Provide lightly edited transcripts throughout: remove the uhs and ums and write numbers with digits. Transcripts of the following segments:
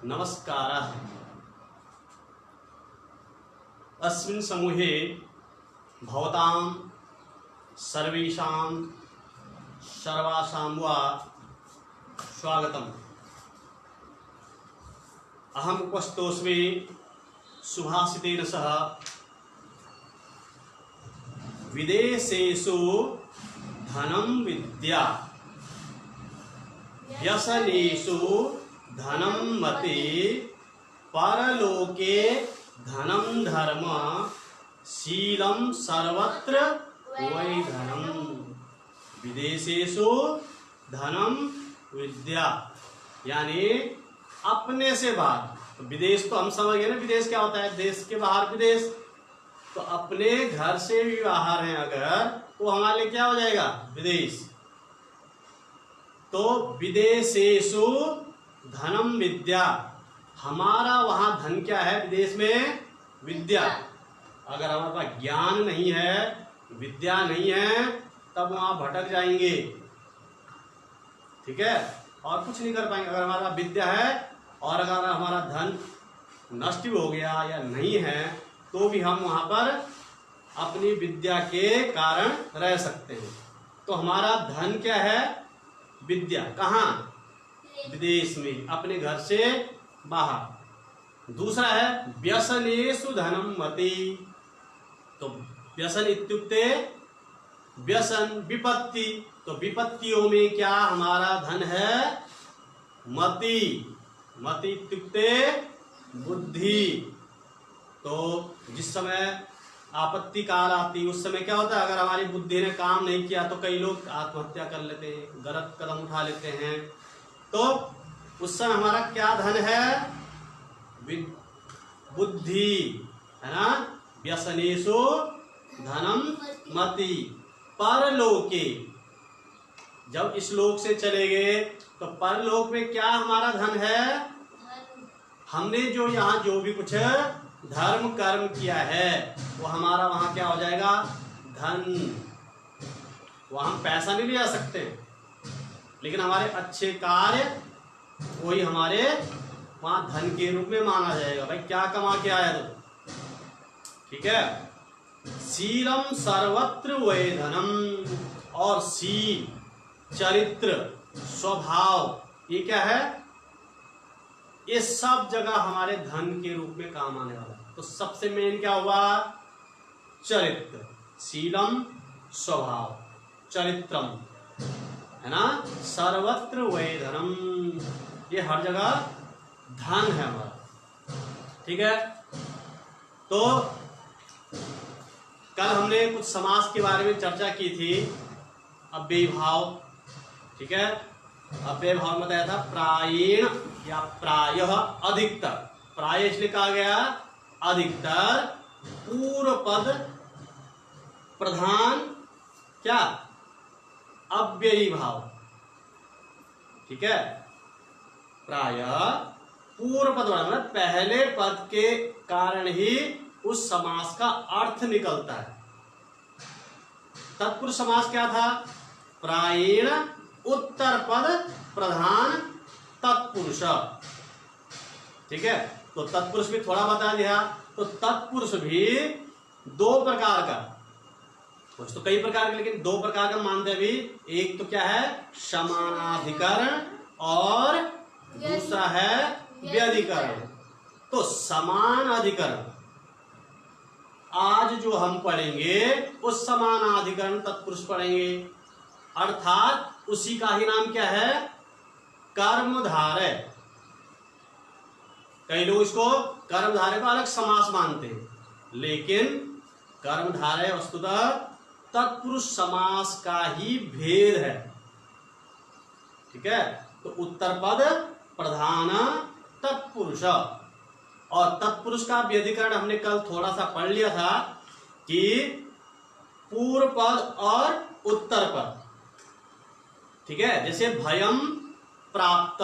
नमस्कारः। अस्मिन् समूहे भवतां सर्वेषां सर्वासां वा स्वागतम्। अहम् उपस्थोऽस्मि सुभाषितेन सह विदेशेषु धनं विद्या व्यसनेषु धनं मति परलोके धनं धर्म शीलं सर्वत्र वै धनम। विदेशेषु धनम विद्या यानी अपने से बाहर। विदेश तो हम समझ गए ना, विदेश क्या होता है, देश के बाहर विदेश। तो अपने घर से भी बाहर हैं अगर, तो हमारे लिए क्या हो जाएगा, विदेश। तो विदेशेषु धनम विद्या, हमारा वहां धन क्या है विदेश में, विद्या। अगर हमारे पास ज्ञान नहीं है, विद्या नहीं है, तब वहां भटक जाएंगे, ठीक है, और कुछ नहीं कर पाएंगे। अगर हमारा विद्या है और अगर हमारा धन नष्ट भी हो गया या नहीं है, तो भी हम वहां पर अपनी विद्या के कारण रह सकते हैं। तो हमारा धन क्या है, विद्या। कहाँ, विदेश में, अपने घर से बाहर। दूसरा है व्यसनेषु धनम मति। तो व्यसन इत्युक्ते व्यसन विपत्ति। तो विपत्तियों में क्या हमारा धन है, मति। मति इत्युक्ते बुद्धि। तो जिस समय आपत्ति काल आती, उस समय क्या होता है, अगर हमारी बुद्धि ने काम नहीं किया तो कई लोग आत्महत्या कर लेते हैं, गलत कदम उठा लेते हैं। तो उस समय हमारा क्या धन है, बुद्धि, है ना। व्यसनेषु धनम मति परलोके, जब इस लोक से चले गए तो परलोक में क्या हमारा धन है, हमने जो यहाँ जो भी कुछ धर्म कर्म किया है वो हमारा वहां क्या हो जाएगा, धन। वहां हम पैसा नहीं ले जा सकते, लेकिन हमारे अच्छे कार्य वही हमारे वहां धन के रूप में माना जाएगा। भाई क्या कमा के आया तो, ठीक है। शीलम सर्वत्र वै धनम, और शील, चरित्र, स्वभाव, ये क्या है, ये सब जगह हमारे धन के रूप में काम आने वाला है। तो सबसे मेन क्या हुआ, चरित्र। शीलम स्वभाव, चरित्रम, है ना। सर्वत्र वै धनम, ये हर जगह धन है हमारा, ठीक है। तो कल हमने कुछ समास के बारे में चर्चा की थी, अव्ययी भाव, ठीक है। अव्ययी भाव में बताया था प्रायेण या प्रायः, अधिकतर। प्राय इसलिए कहा गया अधिकतर, पूर्व पद प्रधान क्या, अव्ययी भाव, ठीक है। प्रायः पूर्व पद, मतलब पहले पद के कारण ही उस समास का अर्थ निकलता है। तत्पुरुष समास क्या था, प्रायेण उत्तर पद प्रधान तत्पुरुष, ठीक है। तो तत्पुरुष भी थोड़ा बता दिया। तो तत्पुरुष भी दो प्रकार का, कुछ तो कई प्रकार के, लेकिन दो प्रकार का मानते हैं अभी। एक तो क्या है, समानाधिकरण, और दूसरा है व्यधिकरण। तो समान अधिकरण आज जो हम पढ़ेंगे उस समानाधिकरण तत्पुरुष पढ़ेंगे, अर्थात उसी का ही नाम क्या है, कर्मधारय। कई लोग इसको कर्मधारय को अलग समास मानते हैं, लेकिन कर्मधारय वस्तुतः तत्पुरुष समास का ही भेद है, ठीक है। तो उत्तर पद प्रधान तत्पुरुष, और तत्पुरुष का व्यधिकरण हमने कल थोड़ा सा पढ़ लिया था कि पूर्व पद और उत्तर पद, ठीक है। जैसे भयम प्राप्त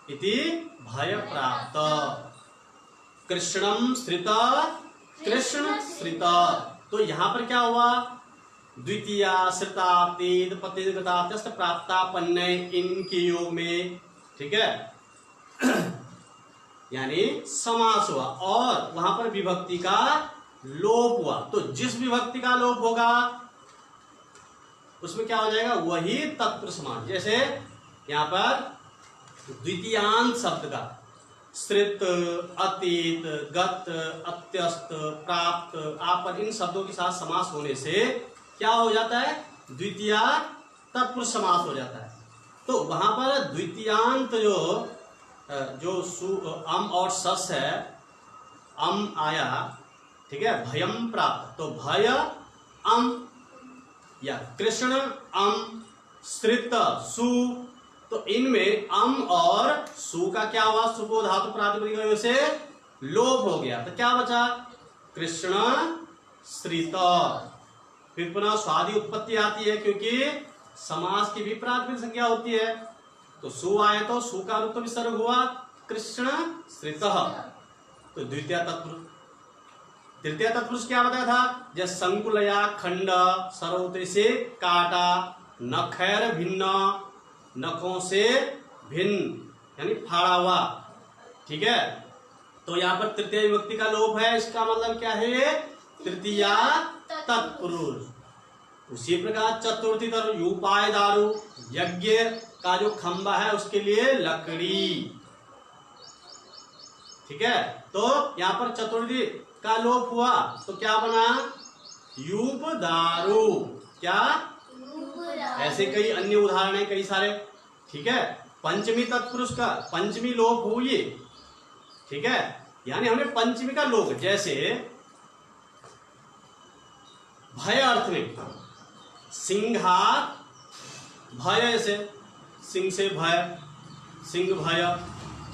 इति भय प्राप्त, कृष्णम श्रित कृष्ण श्रित। तो यहां पर क्या हुआ, द्वितीया श्रिताप्ति पतिगताप्त प्राप्तापन्नय, इनके योग में, ठीक है। यानी समास हुआ और वहां पर विभक्ति का लोप हुआ। तो जिस विभक्ति का लोप होगा उसमें क्या हो जाएगा, वही तत्पुरुष समास। जैसे यहां पर द्वितीयांत शब्द का श्रित, अतीत, गत, अत्यस्त, प्राप्त, आपद, इन शब्दों के साथ समास होने से क्या हो जाता है, द्वितीय तत्पुरुष समास हो जाता है। तो वहां पर द्वितीयांत जो अम और सस है, अम आया, ठीक है, भयम प्राप्त, तो भय अम, या कृष्ण अम, श्रित सु, तो इनमें अम और सु का क्या हुआ, सुपो धातु प्रातिपदिक की वजह से लोप हो गया। तो क्या बचा, कृष्ण श्रित। फिर पुनः स्वादि उत्पत्ति आती है क्योंकि समास की भी प्रातिपदिक संज्ञा होती है। तो सु आए तो सु का रूप तो विसर्ग हुआ, कृष्ण श्रितः, तो द्वितीय तत्पुरुष। तृतीय तत्पुरुष क्या बताया था, जैसे संकुलया खंड, सरोते से काटा, नखैर भिन्न, नखों से भिन्न यानी फाड़ा हुआ, ठीक है। तो यहाँ पर तृतीय विभक्ति का लोप है, इसका मतलब क्या है, तृतीय तत्पुरुष। उसी प्रकार चतुर्थी तरफ यूपाय दारू, यज्ञ का जो खंबा है उसके लिए लकड़ी, ठीक है। तो यहाँ पर चतुर्थी का लोप हुआ तो क्या बना, यूप दारू, क्या, ऐसे कई अन्य उदाहरण है, कई सारे, ठीक है। पंचमी तत्पुरुष का पंचमी लोप हुई, ठीक है, यानी हमने पंचमी का लोप, जैसे भय अर्थ में सिंहात भय, ऐसे सिंह से भय, सिंह भय,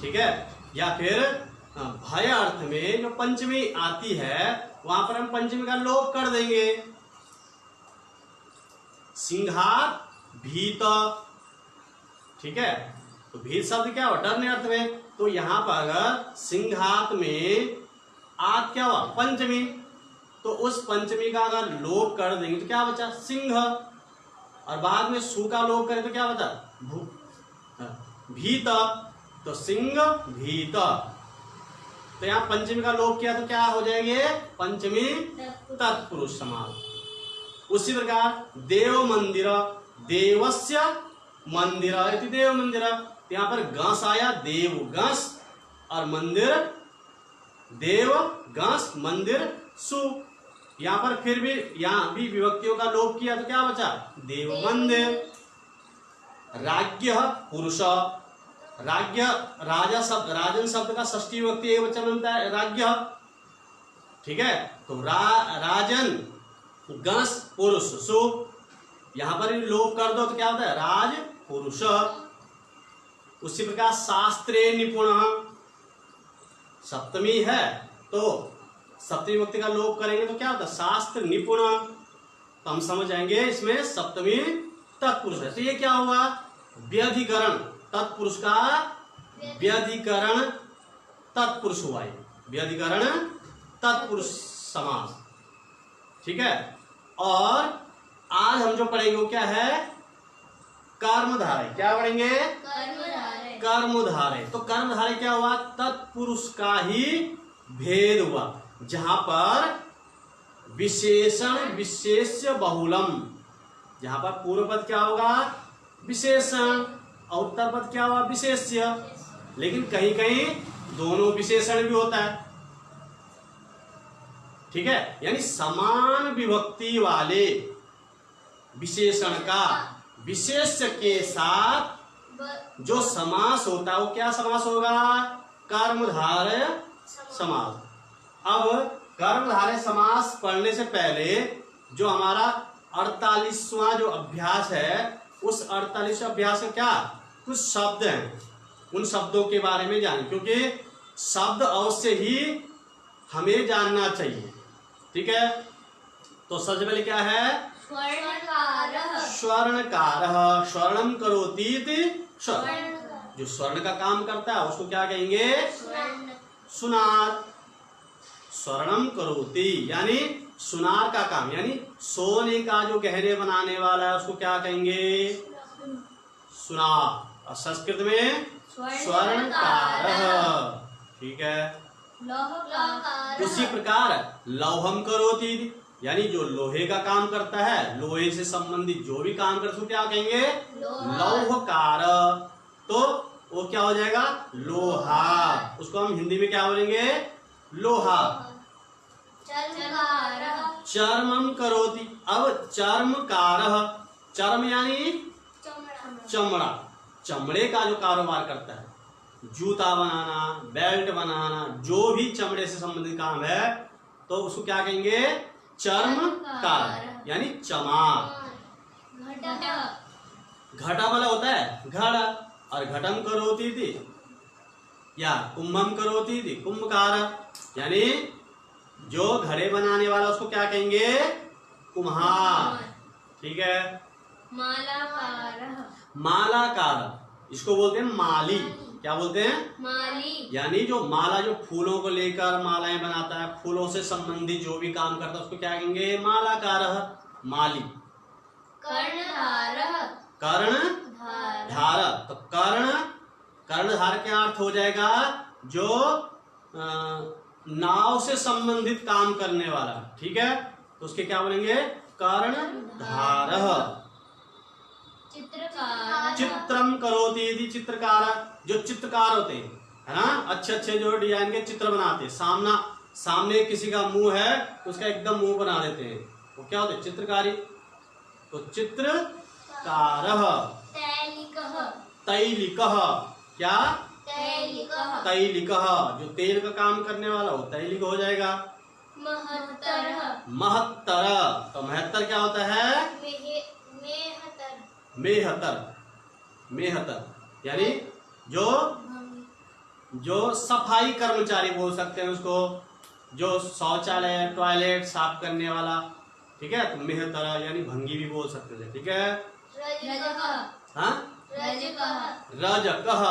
ठीक है। या फिर भय अर्थ में जो पंचमी आती है वहां पर हम पंचमी का लोप कर देंगे, सिंहात भीत, ठीक है। तो भीत शब्द क्या हुआ, डरने अर्थ में। तो यहां पर अगर सिंहात में आत क्या हुआ, पंचमी, तो उस पंचमी का अगर लोप कर देंगे तो क्या बचा, सिंह, और बाद में सु का लोप करें तो क्या बचा, भीत, तो सिंह भीत। तो यहाँ पंचमी का लोप किया तो क्या हो जाएंगे, पंचमी तत्पुरुष समास। उसी प्रकार देव मंदिर, देवस्य मंदिर इति देव मंदिर, यहाँ पर गस आया, देव गस, और मंदिर देव गस, मंदिर सु। यहाँ पर फिर भी यहाँ भी विभक्तियों का लोप किया तो क्या बचा, देव मंदिर। राज्य पुरुष, राज्य राजा शब्द, राजन शब्द का षष्ठी विभक्ति एक वचन बनता है राज्य, ठीक है। तो राजन गस पुरुष सु, यहां पर लोप कर दो तो क्या होता है, राज पुरुष। उसी प्रकार शास्त्रे निपुण, सप्तमी है तो सप्तमी विभक्ति का लोप करेंगे तो क्या होता है, शास्त्र निपुण। तो हम समझ जाएंगे इसमें सप्तमी तत्पुरुष है। तो ये क्या हुआ, व्यधिकरण, तत्पुरुष का व्यधिकरण तत्पुरुष हुआ, ये व्यधिकरण तत्पुरुष समास, ठीक है। और आज हम जो पढ़ेंगे वो क्या है, कर्मधारय। क्या पढ़ेंगे, कर्मधारय। तो कर्मधारय क्या हुआ, तत्पुरुष का ही भेद हुआ, जहां पर विशेषण विशेष्य बहुलम, जहां पर पूर्व पद क्या होगा, विशेषण, और उत्तर पद क्या हुआ, विशेष्य। लेकिन कहीं कहीं दोनों विशेषण भी होता है, ठीक है। यानी समान विभक्ति वाले विशेषण का विशेष्य के साथ जो समास होता है वो क्या समास होगा, कर्मधारय समास। अब कर्मधारय समास पढ़ने से पहले जो हमारा 48वां जो अभ्यास है, उस 48वें अभ्यास का क्या कुछ शब्द हैं, उन शब्दों के बारे में जानें, क्योंकि शब्द अवश्य ही हमें जानना चाहिए, ठीक है। तो सबसे पहले क्या है, स्वर्णकारः, स्वर्णम करोति इति स्वर्ण, जो स्वर्ण का काम करता है उसको क्या कहेंगे, सुनार। स्वर्णम करोति यानी सुनार का काम, यानी सोने का जो गहरे बनाने वाला है उसको क्या कहेंगे, सुनार। और संस्कृत में स्वर्णकारः। ठीक है। उसी प्रकार लौहम करोति, यानी जो लोहे का काम करता है, लोहे से संबंधित जो भी काम करता है क्या कहेंगे? लौहकार। तो वो क्या हो जाएगा? लोहा। उसको हम हिंदी में क्या बोलेंगे? लोहा। चर्मम करोति, अब चर्मकारः, चर्म यानी चमड़ा, चमड़े का जो कारोबार करता है, जूता बनाना, बेल्ट बनाना, जो भी चमड़े से संबंधित काम है, तो उसको क्या कहेंगे? चर्मकार, यानी चमार। घटा वाला होता है घड़ा, और घटम करोति थी या कुंभम करोति थी कुंभकार, यानी जो घड़े बनाने वाला उसको क्या कहेंगे? कुम्हार। ठीक है। मालाकार, इसको बोलते हैं माली। क्या बोलते हैं? माली। यानी जो माला, जो फूलों को लेकर मालाएं बनाता है, फूलों से संबंधित जो भी काम करता है उसको क्या कहेंगे? मालाकार, माली। कर्णधार, तो कर्णधार क्या अर्थ हो जाएगा? जो नाव से संबंधित काम करने वाला। ठीक है, तो उसके क्या बोलेंगे? कर्णधार। चित्रम करोति यदि चित्रकार, जो चित्रकार होते हैं, है ना, अच्छे अच्छे जो डिजाइन के चित्र बनाते हैं, सामने किसी का मुंह है तो उसका एकदम मुंह बना देते हैं, वो क्या होते हैं? चित्रकारी। तो चित्रकारः। तैलिकः, क्या? तैलिकः, जो तेल का काम करने वाला हो तैलिक हो जाएगा। महत्तर, तो महत्तर क्या होता है? मेहतर, यानी जो सफाई कर्मचारी बोल सकते हैं उसको, जो शौचालय टॉयलेट साफ करने वाला। ठीक है, तो मेहतर यानी भंगी भी बोल सकते हैं। ठीक है। रजकः,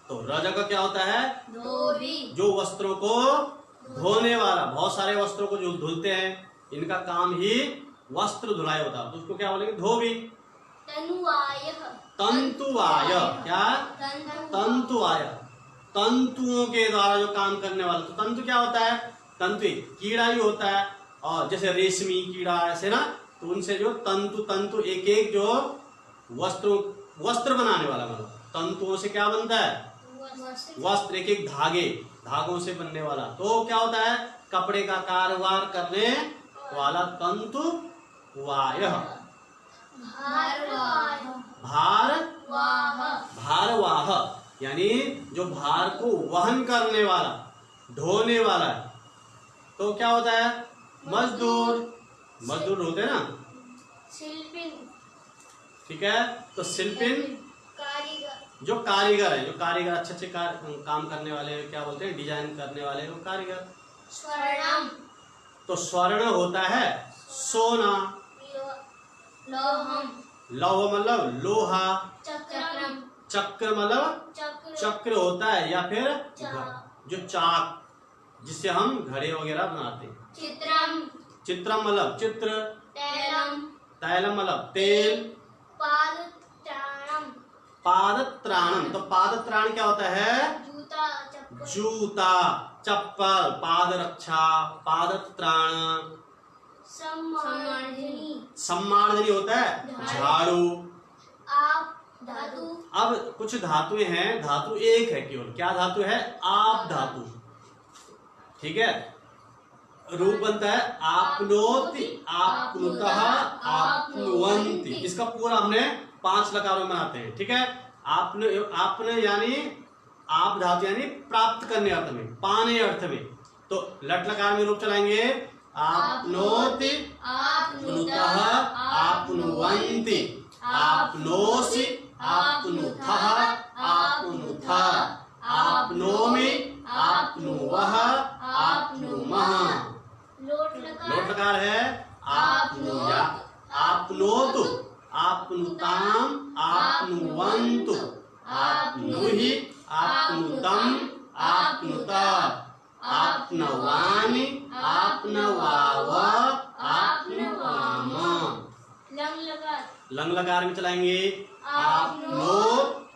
तो रजक क्या होता है? जो वस्त्रों को धोने वाला, बहुत सारे वस्त्रों को जो धुलते हैं, इनका काम ही वस्त्र धुलाई होता है, तो उसको क्या बोलेंगे? धोबी। तंतुवाय, क्या? तंतुवाय, तंतुओं के द्वारा जो काम करने वाला। तो तंतु क्या होता है? तंतु कीड़ा ही होता है, और जैसे रेशमी कीड़ा ऐसे ना, तो उनसे जो तंतु एक एक जो वस्त्र बनाने वाला, मतलब तंतुओं से क्या बनता है? वस्त्र, एक एक धागों से बनने वाला। तो क्या होता है? कपड़े का कारोबार करने वाला तंतुवाय। भारवाह, यानी जो भार को वहन करने वाला, ढोने वाला है, तो क्या होता है? मजदूर होते हैं ना। शिल्पिन। ठीक है, तो शिल्पिन जो कारीगर है, जो कारीगर अच्छे काम करने वाले, क्या बोलते हैं? डिजाइन करने वाले, वो कारीगर। स्वर्णम, तो स्वर्ण होता है सोना। लौह मतलब लोहा। चक्र मतलब चक्र होता है, या फिर जो चाक जिससे हम घड़े वगैरह बनाते हैं। चित्रम मतलब चित्र। तैलम मतलब तेल। पादत्राणम, तो पादत्राण क्या होता है? जूता, चप्पल, पाद रक्षा, पादत्राण। सम्मार्जनी होता है झाड़ू। अब कुछ धातुएं हैं, धातु एक है केवल। क्या धातु है? आप धातु। ठीक है, रूप बनता है आपनोति, आपनुतः, आपनुवन्ति। इसका पूरा हमने 5 लकारों में बनाते हैं। ठीक है, आपने यानी आप धातु यानी प्राप्त करने अर्थ में, पाने अर्थ में, तो लट लकार में रूप चलाएंगे आपनोति, आपनुतः, आपनुवन्ति, आपनोसि, आपनुथः, आपनुथा, आपनोमि, आपनुवः, आपनुमः। लोट लकार है आपनुया, आपनोतु, आपनुताम, आपनुवन्तु, आपनुहि, आपनुतम, आपनुता, आपनवानि, आपनवाव, आपनवाम। लंग लकार में चलाएंगे आपनोत,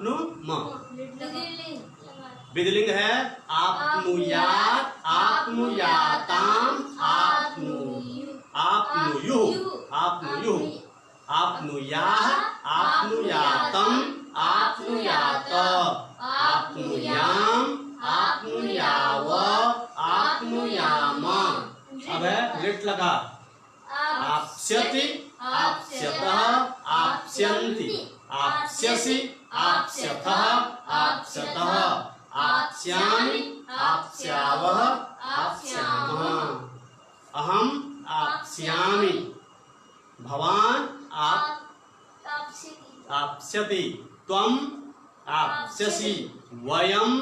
आपनुम। विधिलिंग है आपनुयात, आपनुयाताम, आपनुयुः, आपनुयाः, आपनुयातम, आपनुयात, आपनुयाम, आपनुयाव, आपनुयाम। अब है लिट लगा आप्स्यति, आप्स्यतः, आप्स्यन्ति, आप्स्यसि, आप्स्यथः, आप्स्यतः, आप्स्यामि, आप्स्यावः, आप्स्यामः। अहम आप्स्यामि, भवान आप्स्यति, त्वम आप्स्यसि, वयम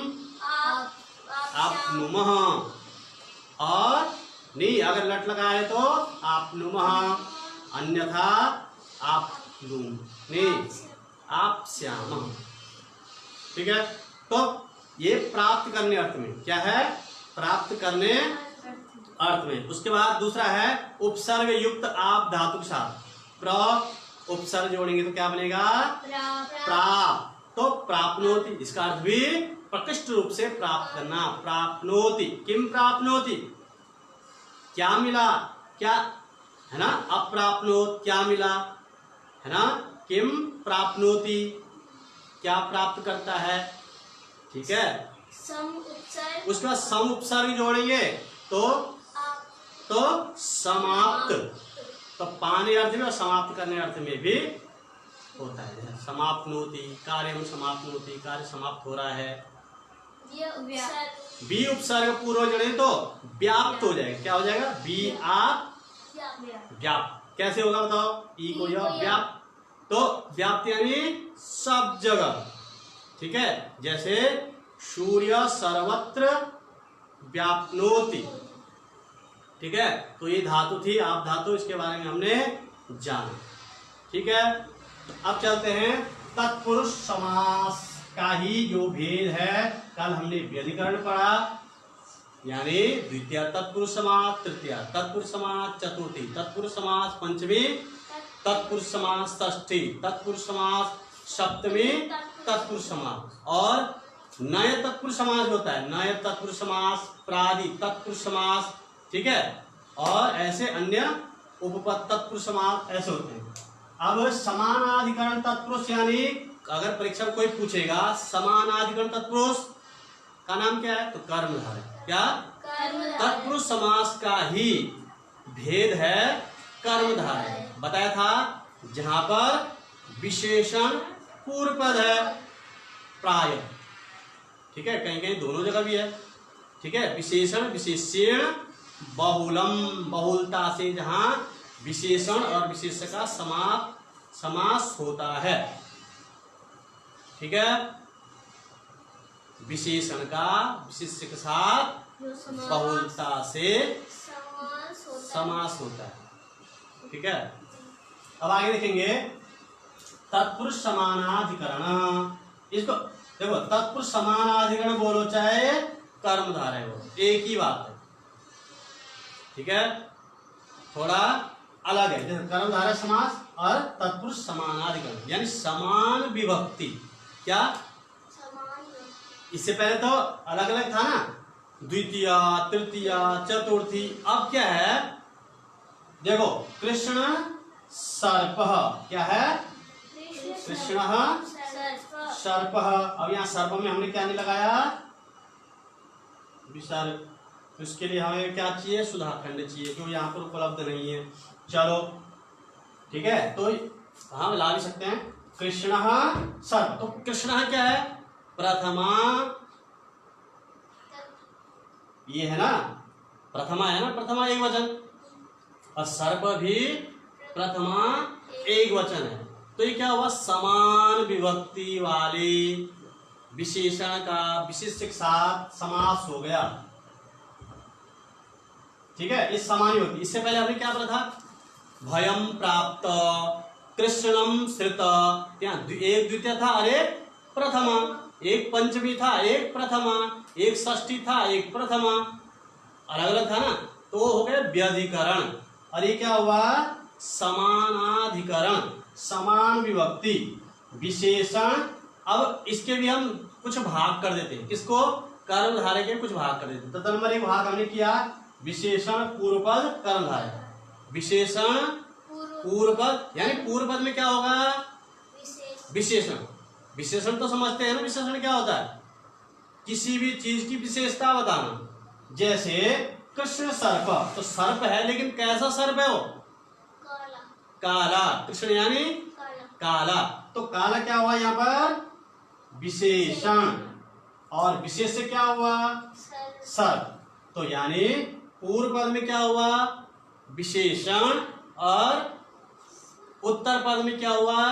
आप्नुमः। और नहीं अगर लट लगा है तो आपनुमः, अन्यथा आपनुम, नहीं आप्स्यामः। ठीक है, तो ये प्राप्त करने अर्थ में क्या है, प्राप्त करने अर्थ में। उसके बाद दूसरा है उपसर्ग युक्त आप धातु के साथ प्र उपसर्ग जोड़ेंगे तो क्या बनेगा, प्राप्त। तो प्राप्नोति, इसका अर्थ भी प्रकृष्ट रूप से प्राप्त करना, प्राप्नोति। किम प्राप्नोति, क्या मिला, क्या है ना, अप्राप्नोत क्या मिला है ना, किम प्राप्नोति क्या प्राप्त करता है। ठीक है, उसके बाद सम उपसर्ग जोड़ेंगे तो समाप्त, तो पाने अर्थ में और समाप्त करने अर्थ में भी होता है। समाप्नोति, कार्यम समाप्नोति, कार्य समाप्त हो रहा है। बी उपसर्ग पूर्व जोड़ेंगे तो व्याप्त हो जाएगा। क्या हो जाएगा, बी आप व्याप्त। कैसे होगा बताओ, ई को यह व्याप्त, तो व्याप्त यानी सब जगह। ठीक है, जैसे सूर्य सर्वत्र व्याप्नोति। ठीक है, तो ये धातु थी आप धातु, इसके बारे में हमने जाना। ठीक है, अब चलते हैं तत्पुरुष समास का ही जो भेद है, कल हमने व्यधिकरण पढ़ा, यानी द्वितीय तत्पुरुष समास, तृतीय तत्पुरुष समास, चतुर्थी तत्पुरुष समास, पंचमी तत्पुरुष समास, षष्ठी तत्पुरुष समास, सप्तमी तत्पुरुष समास, और नए तत्पुरुष समास होता है, नए तत्पुरुष समास, प्रादि तत्पुरुष समास। ठीक है, और ऐसे अन्य उपपद तत्पुरुष समास ऐसे होते हैं। अब समानाधिकरण तत्पुरुष, यानी अगर परीक्षा में कोई पूछेगा समानाधिकरण तत्पुरुष का नाम क्या है, तो कर्मधारय। क्या, तत्पुरुष समास का ही भेद है कर्मधारय। बताया था, जहां पर विशेषण पूर्व पद है प्राय। ठीक है, कहीं कहीं दोनों जगह भी है। ठीक है, विशेषण विशेष्यण बहुलम, बहुलता से जहां विशेषण और विशेष्य का समास होता है। ठीक है, विशेषण का विशेष्य के साथ बहुलता से समास होता है। ठीक है, अब आगे देखेंगे तत्पुरुष समानाधिकरण। इसको देखो, तत्पुरुष समानाधिकरण बोलो चाहे कर्मधारय बोलो, एक ही बात है। ठीक है, थोड़ा अलग है, जैसे कर्मधारय समास और तत्पुरुष समानाधिकरण, यानी समान विभक्ति। क्या, इससे पहले तो अलग अलग था ना, द्वितीय तृतीय चतुर्थी। अब क्या है, देखो कृष्ण सर्पः, क्या है, कृष्ण सर्पः। अब यहाँ सर्प में हमने क्या नहीं लगाया, विसर्ग। तो इसके लिए हमें क्या चाहिए, सुधाखंड चाहिए, जो यहाँ पर उपलब्ध नहीं है। चलो ठीक है, तो हम ला भी सकते हैं कृष्ण सर्प। तो कृष्ण क्या है, प्रथमा, ये है ना प्रथमा, है ना प्रथमा एक वचन, और सर्प भी प्रथमा एक वचन है। तो ये क्या हुआ, समान विभक्ति वाले विशेषण का विशेष्य के साथ समास हो गया। ठीक है, इस समान विभक्ति। इससे पहले हमने क्या पढ़ा था, भयम प्राप्त, कृष्णम श्रित, एक द्वितीय था और एक प्रथमा, एक पंचमी था एक प्रथमा, एक षष्ठी था एक प्रथमा, अलग अलग था ना, तो हो गया व्यधिकरण। और ये क्या हुआ, समानाधिकरण, समान विभक्ति विशेषण अब इसके भी हम कुछ भाग कर देते हैं, किसको, कर्मधारय के कुछ भाग कर देते हैं। तो नंबर 1 भाग हमने किया विशेषण पूर्वपद कर्मधारय। विशेषण पूर्वपद यानी पूर्वपद में क्या होगा, विशेषण। विशेषण तो समझते हैं ना, विशेषण क्या होता है, किसी भी चीज की विशेषता बताना। जैसे कृष्ण सर्प, तो सर्प है लेकिन कैसा सर्प है वो, काला। कृष्ण यानी काला, तो काला क्या हुआ यहाँ पर, विशेषण। और विशेष से क्या हुआ, सर्प। तो यानी पूर्व पद में क्या हुआ, विशेषण, और उत्तर पद में क्या हुआ,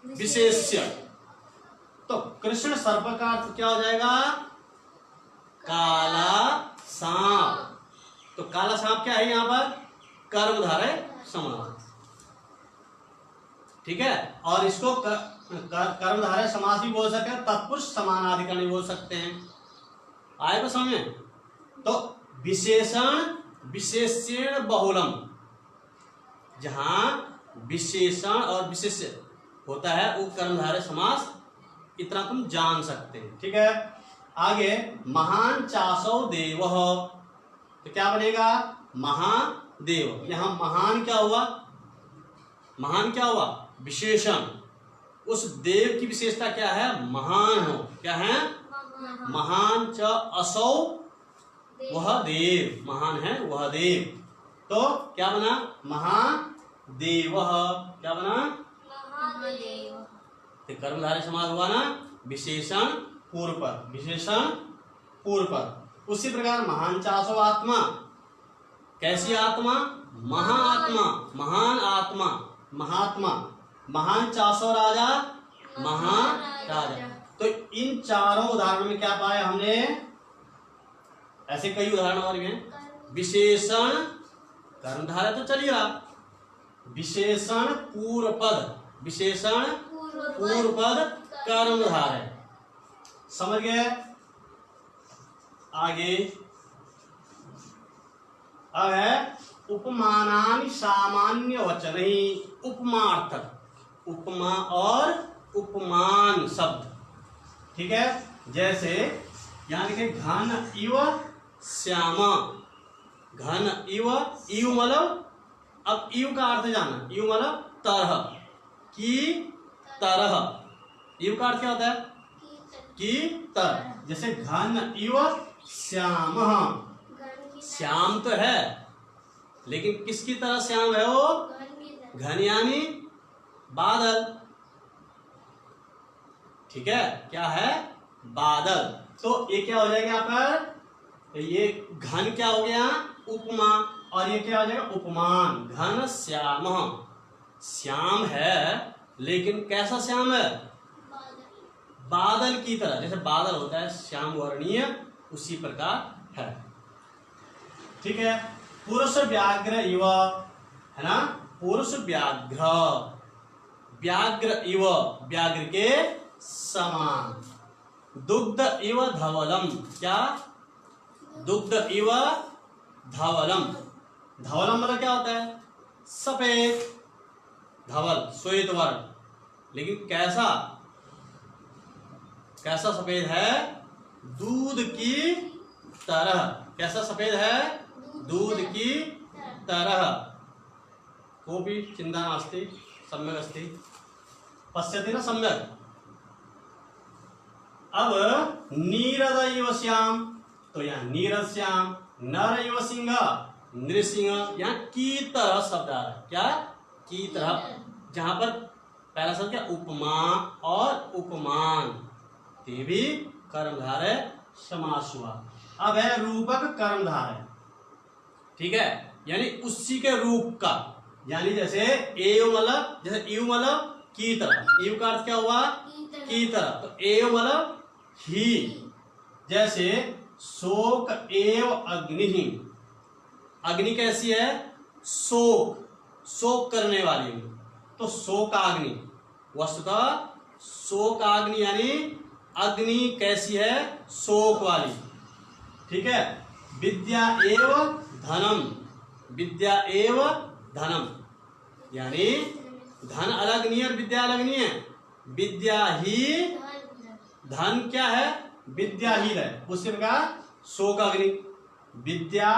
विशेष्य। तो कृष्ण सर्प का अर्थ क्या हो जाएगा, काला सांप। तो काला सांप क्या है यहाँ पर, कर्मधारय समास। ठीक है, और इसको कर्मधारय समास भी बोल सकते हैं, तत्पुरुष समानाधिकरणी बोल सकते हैं। आएगा समझ में। तो विशेषण विशेषण बहुलम, जहां विशेषण और विशेष्य होता है वो कर्मधारय समास, इतना तुम जान सकते हैं। ठीक है, आगे महान चासौ देव, तो क्या बनेगा, महादेव। यहां महान क्या हुआ, महान क्या हुआ, विशेषण। उस देव की विशेषता क्या है, महान हो। क्या है, महान च असौ, वह देव, महान है वह देव। तो क्या बना, महादेव। क्या बना, तो कर्मधारय समास हुआ ना, विशेषण पूर्व पद, विशेषण पूर्व पद। उसी प्रकार महान चासो आत्मा, कैसी आत्मा, महाआत्मा, महान आत्मा, महात्मा। महान चासो राजा, महान राजा। तो इन चारों उदाहरणों में क्या पाया हमने, ऐसे कई उदाहरण और भी हैं। विशेषण कर्मधारय तो चल ही रहा, विशेषण पूर्व पद, विशेषण पूर्व पद कर्मधारय, समझ गए। आगे अब है उपमानानि सामान्य वचन ही, उपमार्थक, उपमा और उपमान शब्द। ठीक है, जैसे यहां लिखे घन इव श्याम, घन इव, इव मतलब, अब इव का अर्थ जाना, इव मतलब तरह, की तरह। इव का अर्थ क्या होता है, की तरह। जैसे घन इव श्याम, श्याम तो है लेकिन किसकी तरह श्याम है वो, घन यानी बादल। ठीक है, क्या है, बादल। तो ये क्या हो जाएगा यहाँ पर, ये घन क्या हो गया, उपमा, और ये क्या हो जाएगा, उपमान। घन श्याम, श्याम है लेकिन कैसा श्याम है, बादल की तरह। जैसे बादल होता है श्याम वर्णीय, उसी प्रकार है। ठीक है, पुरुष व्याघ्र इव, है ना, पुरुष व्याघ्र, व्याघ्र इव, व्याघ्र के समान। दुग्ध इव धवलम, क्या, दुग्ध इव धवलम। धवलम मतलब क्या होता है, सफेद, धवल श्वेत वर्ण, लेकिन कैसा, कैसा सफेद है, दूध की तरह। कैसा सफेद है, दूध की तरह। कोपि चिंता नास्ति, सम्यक अस्ति, पश्यति न सम्यक। अब नीरद इव श्याम, तो यहाँ नीरद श्याम, नर इव सिंह, नृसिंह। यहाँ की तरह शब्द आ रहा है, क्या, की तरह। जहां पर पहला शब्द क्या, उपमा और उपमान, ते भी कर्मधारय समास हुआ। अब है रूपक कर्मधारय। ठीक है, यानी उसी के रूप का, यानी जैसे एव मतलब, जैसे इव मतलब की तरह, इव का अर्थ क्या हुआ, की तरह। तो एव मतलब ही। जैसे शोक एव अग्नि, अग्नि कैसी है, शोक, शोक करने वाली। तो शोकाग्नि, वस्तुतः शोकाग्नि यानी अग्नि कैसी है, शोक वाली। ठीक है, विद्या एव धनम, विद्या एव धनम, यानी धन अलग नहीं है और विद्या अलग नहीं है, विद्या ही धन क्या है, विद्या ही है। उससे प्रकार सो का अग्नि विद्या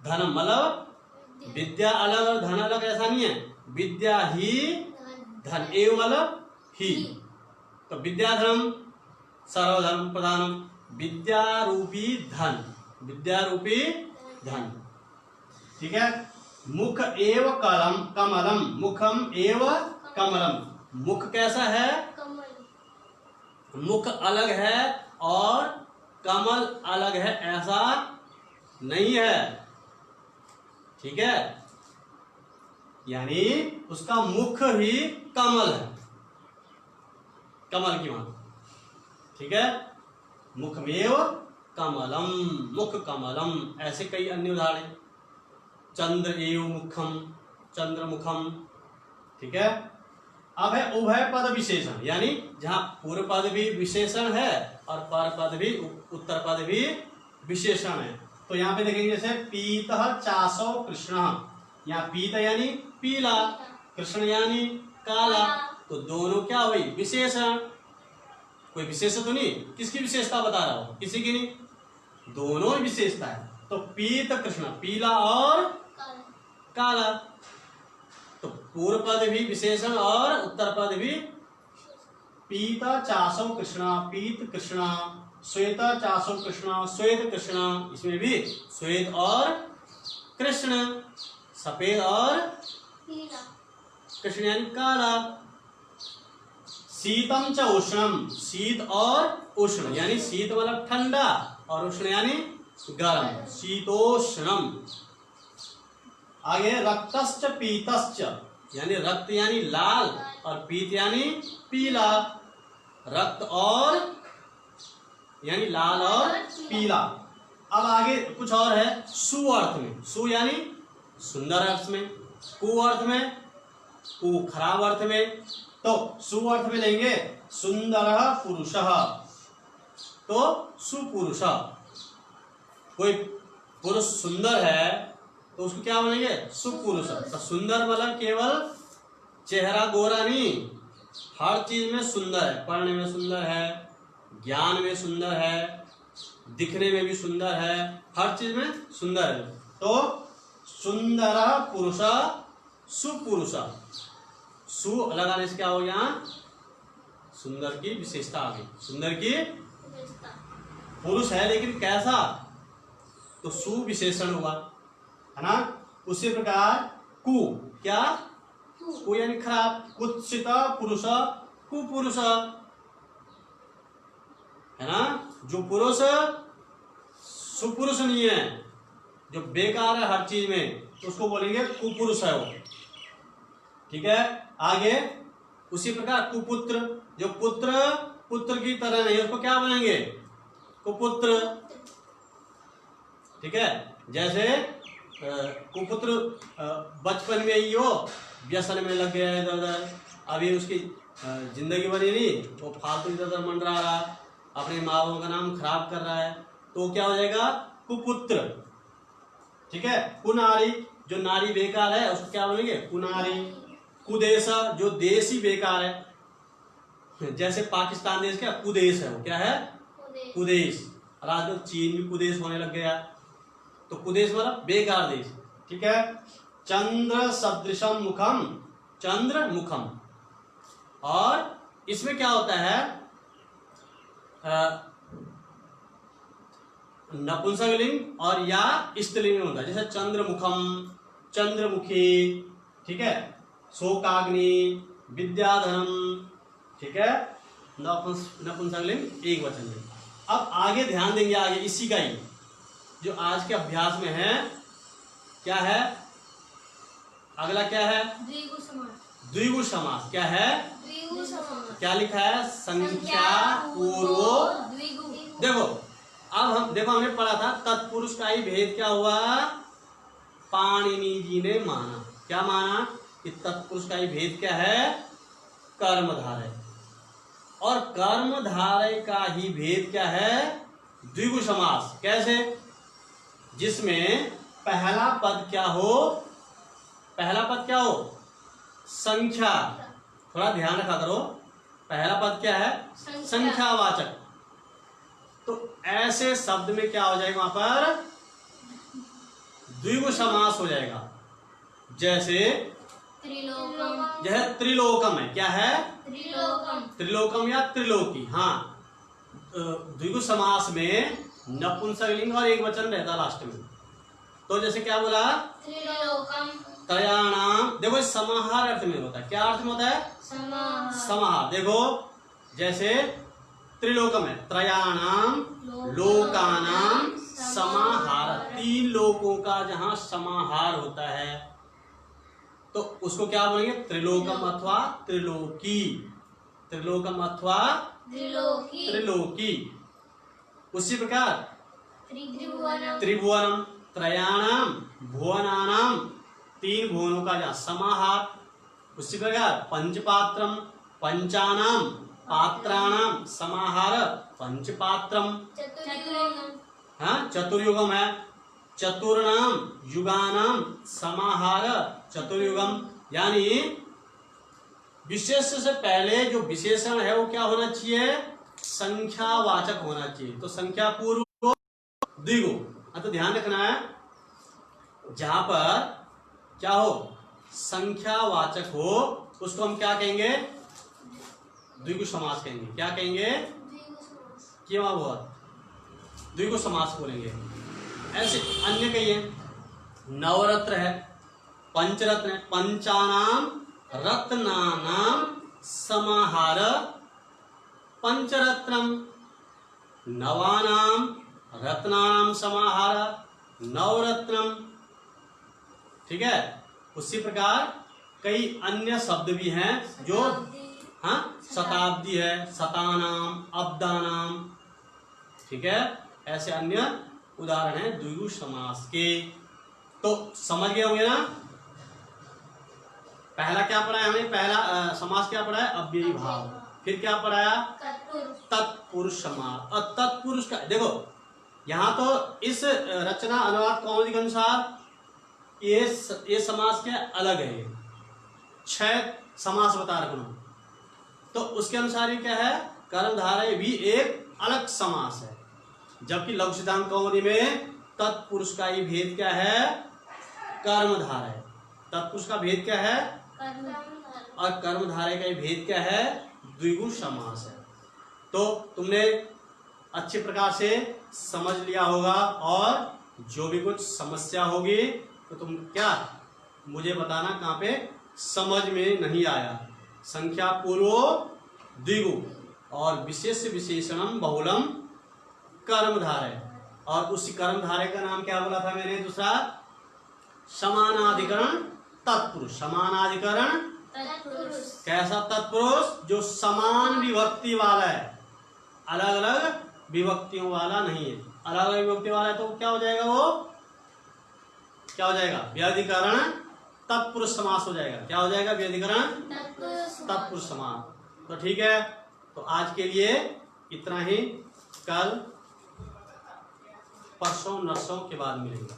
धन, मतलब विद्या अलग और धन अलग ऐसा नहीं है, विद्या ही धन एवं मतलब ही। तो विद्याधनम सर्वधर्म प्रधानम, विद्या रूपी धन, विद्या रूपी धन। ठीक है। मुख एव कलम कमलम, मुखम एव कमलम, मुख कैसा है, मुख अलग है और कमल अलग है ऐसा नहीं है। ठीक है, यानी उसका मुख ही कमल है, कमल की मां। ठीक है, मुखमेव कमलम, मुख कमलम। ऐसे कई अन्य उदाहरण, चंद्र एव मुखम, चंद्र मुखम। ठीक है। अब है उभय पद विशेषण, यानी जहां पूर्व पद भी विशेषण है और पर पद भी, उत्तर पद भी विशेषण है। तो यहाँ पे देखेंगे जैसे पीतः चासो कृष्ण, यहाँ पीत यानी पीला, कृष्ण यानी काला, तो दोनों क्या हुई, विशेषण। कोई विशेषण तो नहीं, किसकी विशेषता बता रहा हो, किसी की नहीं, दोनों ही विशेषता है। तो पीत कृष्ण, पीला और काला, तो पूर्व पद भी विशेषण और उत्तर पद भी। पीता चासो कृष्णा, पीत कृष्णा, श्वेता चासो कृष्णा, श्वेत कृष्णा, इसमें भी श्वेत और कृष्ण, सफेद और कृष्ण यानी काला। शीतम च उष्णम, शीत और उष्ण, यानी शीत मतलब ठंडा और उष्ण यानी गर्म, शीतोष्णम। आगे रक्तश्च पीतश्च, यानी रक्त यानी लाल और पीत यानी पीला, रक्त और यानी लाल और पीला। अब आगे कुछ और है, सु अर्थ में, सु यानी सुंदर अर्थ में, कु अर्थ में, कु खराब अर्थ में। तो सु अर्थ में लेंगे सुंदर पुरुषः, तो सुपुरुष। कोई पुरुष सुंदर है तो उसको क्या बनेंगे, सुपुरुष। तो सुंदर मतलब केवल चेहरा गोरा नहीं, हर चीज में सुंदर है, पढ़ने में सुंदर है, ज्ञान में सुंदर है, दिखने में भी सुंदर है, हर चीज में सुंदर है। तो सुंदर पुरुष सुपुरुष, सु लगाने से क्या हो गया, सुंदर की विशेषता आ गई, सुंदर की पुरुष है लेकिन कैसा, तो सुविशेषण हुआ, है ना। उसी प्रकार कु, क्या कु यानी खराब, कुत्सित पुरुष कुपुरुष, है ना। जो पुरुष सुपुरुष नहीं है, जो बेकार है हर चीज में, तो उसको बोलेंगे कुपुरुष है वो। ठीक है। आगे उसी प्रकार कुपुत्र, जो पुत्र पुत्र की तरह नहीं, उसको क्या बनेंगे, कुपुत्र। ठीक है। जैसे कुपुत्र बचपन में ही हो व्यसन में लग गया इधर उधर, अभी उसकी जिंदगी बनी नहीं, वो फालतू इधर उधर मंडरा रहा, अपने माँ बाप का नाम खराब कर रहा है, तो क्या हो जाएगा, कुपुत्र। ठीक है। कुनारी, जो नारी बेकार है उसको क्या बोलेंगे, कुनारी। कुदेश, जो देश ही बेकार है, जैसे पाकिस्तान देश क्या कुदेश है, वो क्या है, कुदेश। और आजकल चीन भी कुदेश होने लग गया, तो कुदेश मतलब बेकार देश। ठीक है। चंद्र सदृशम मुखम, चंद्र मुखम। और इसमें क्या होता है, नपुंसकलिंग और या स्त्रीलिंग में होता है, जैसे चंद्रमुखम, चंद्रमुखी। ठीक है। शोकाग्नि, विद्याधनम। ठीक है। नपुंसकलिंग एक वचन में। अब आगे ध्यान देंगे, आगे इसी का ही जो आज के अभ्यास में है, क्या है, अगला क्या है, द्विगु समास। द्विगु समास क्या है, द्विगु समास। क्या लिखा है, संख्या पूर्व द्विगु। देखो अब हम देखो, हमने पढ़ा था तत्पुरुष का ही भेद क्या हुआ, पाणिनि जी ने माना, क्या माना कि तत्पुरुष का ही भेद क्या है, कर्मधारय। और कर्मधारय का ही भेद क्या है, द्विगु समास। कैसे, जिसमें पहला पद क्या हो, पहला पद क्या हो, संख्या। थोड़ा ध्यान रखा करो, पहला पद क्या है? संख्यावाचक। तो ऐसे शब्द में क्या हो जाएगा? वहां पर द्विगु समास हो जाएगा। जैसे त्रिलोकम है। क्या है? त्रिलोकम या त्रिलोकी। हाँ, द्विगु समास में नपुंसकलिंग और एक वचन रहता लास्ट में। तो जैसे क्या बोला? त्रिलोकम त्रयाणाम। देखो समाहार अर्थ में होता है। क्या अर्थ में होता है? समाहार। देखो जैसे त्रिलोकम है, त्रयाणाम लोकानाम समाहार। 3 लोकों का जहां समाहार होता है तो उसको क्या बोलेंगे? त्रिलोकम अथवा त्रिलोकी। त्रिलोकम अथवा त्रिलोकी। उसी प्रकार त्रिभुवनम, त्रयाणाम भुवनानाम, 3 भुवनों का जहां समाहार। उसी प्रकार पंचपात्रम, पंचानाम पात्राणाम समाहार पंचपात्रम। हाँ, चतुर्युगम है, चतुर्णाम युगानाम समाहार चतुर्युगम। यानी विशेष से पहले जो विशेषण है वो क्या होना चाहिए? संख्यावाचक होना चाहिए। तो संख्या पूर्व द्विगु। तो ध्यान रखना है, जहां पर क्या हो? संख्यावाचक हो उसको हम क्या कहेंगे? द्विगु समास कहेंगे। क्या कहेंगे? क्यों हुआ? द्विगु समास बोलेंगे। ऐसे अन्य कहिए, नवरत्न है, पंचरत्न है, पंचानाम रत्नानाम समाहार पंचरत्नम, नवानाम रत्नानाम समाहार नवरत्नम। ठीक है। उसी प्रकार कई अन्य शब्द भी हैं जो हाँ शताब्दी है, शतानाम, अब्दानाम। ठीक है। ऐसे अन्य उदाहरण हैं द्विगु समास के। तो समझ गए होंगे ना? पहला क्या पढ़ाया हमने? पहला समास क्या पढ़ाया? अव्ययी भाव। फिर क्या पढ़ाया? तत्पुरुष समास। और तत्पुरुष का देखो, यहाँ तो इस रचना अनुवाद कौमुदी के अनुसार ये समास क्या अलग है। 6 समास बता रखना। तो उसके अनुसार ये क्या है? कर्मधारय भी एक अलग समास है। जबकि लघु सिद्धांत कौमुदी में तत्पुरुष का ही भेद क्या है? कर्मधारय। तत्पुरुष का भेद क्या है? और कर्मधारय का ही भेद क्या है? द्विगु समास है। तो तुमने अच्छे प्रकार से समझ लिया होगा, और जो भी कुछ समस्या होगी तो तुम क्या मुझे बताना कहाँ पे समझ में नहीं आया। संख्या पूर्वो द्विगु और विशेष विशेषणम बहुलम कर्मधारय। और उसी कर्मधारय का नाम क्या बोला था मैंने? दूसरा समानाधिकरण तत्पुरुष। समानाधिकरण कैसा तत्पुरुष? जो समान विभक्ति वाला है, अलग अलग विभक्तियों वाला नहीं है। अलग अलग विभक्ति वाला है तो क्या हो जाएगा? वो क्या हो जाएगा? व्यधिकरण तत्पुरुष समास हो जाएगा। क्या हो जाएगा? व्यधिकरण तत्पुरुष समास। तो ठीक है, तो आज के लिए इतना ही। कल परसों नरसों के बाद मिलेंगे।